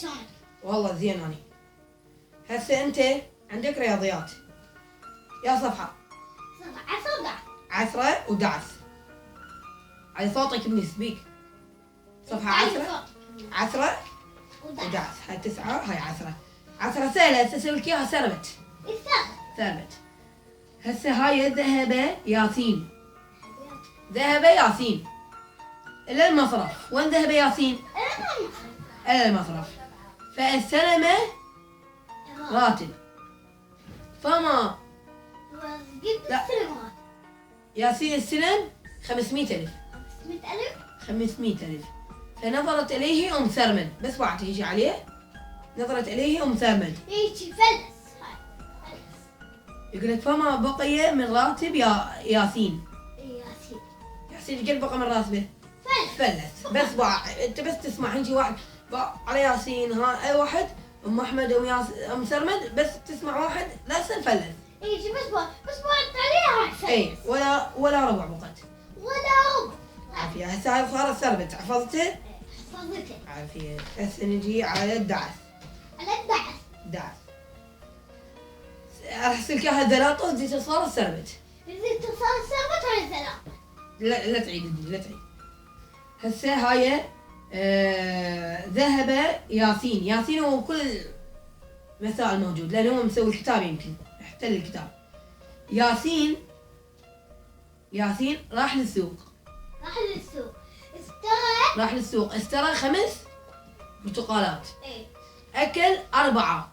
شلونك؟ والله زين اني. هسه انت عندك رياضيات. يا صفحة 10 10 و11. على صوتك من سبيك. صفحة 10 و11. هاي 9 هاي 10. 10 سهلة. هسه اسوي لك اياها ثربت. ثربت. هسه هاي ذهب ياسين. ذهب ياسين إلى المصرف. وين ذهب ياسين؟ إلى المصرف. فاستلم راتب. فما لا. ياسين استلم 500,000. 500,000. فنظرت إليه أم ثرمد. بس بعد يجي عليه نظرت إليه أم ثرمد. يجي فلس. يقول لك فما بقي من راتب ياسين. ياسين قد بقى من راتبه؟ فلس. بس انت بس تسمع يجي واحد على ياسين. ها اي واحد ام احمد ام ثرمد. بس تسمع واحد لسه فلس. يجي بس بعد عليها فلس. اي ولا ربع بقت. ولا ربع. عافية. هسه هاي صارت ثربت. حفظته؟ حفظته. عافية. هسه نجي على الدعس. دعس. راح اسوي لك اياها ذلاطة وتزيد صارت ثربت. إذا تصل ثربت هاي ثلاثة. لا تعيد. هسه هاي ذهب ياسين. ياسين هو كل مسائل موجود لانه هو مسوي الكتاب. يمكن احتل الكتاب. ياسين راح للسوق. اشترى 5 برتقالات. اكل 4.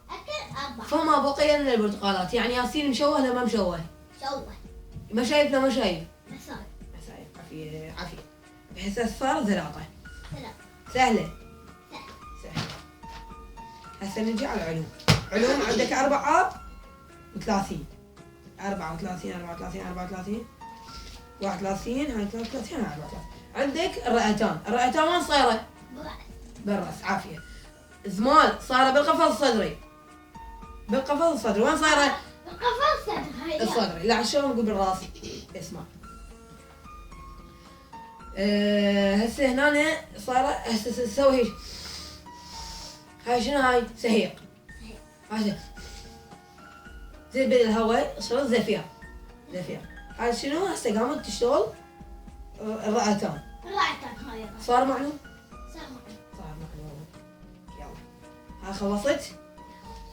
فما بقي من البرتقالات. يعني ياسين مشوه ولا ما مشوه؟ ما شايف لا ما شايف. عافية. بحيث صار ذلاطة. سهلة. هسه نجي على العلوم. عندك 34. 34 31 هاي 33 هاي 34. عندك الرئتان وين صايرة؟ بالراس. عافية. زمال صايرة بالقفص الصدري. وين صايرة؟ الصدري. لا شلون نقول بالراس؟ اسمع. هسه هنا صايرة. هسه تسوي هاي شنو هاي؟ سهيق. هاي زي بالهواء صارت زفير. هاي شنو؟ هسه قامت تشتغل الرئتان. هاي صار معلوم. يلا ها خلصت.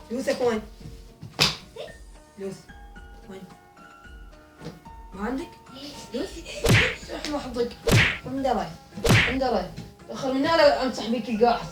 فلوسك وين؟ فلوس وين؟ ما عندك؟ فلوس؟ روح حظك. من دراي. دخل من هنا امسح بيك القاع هسه.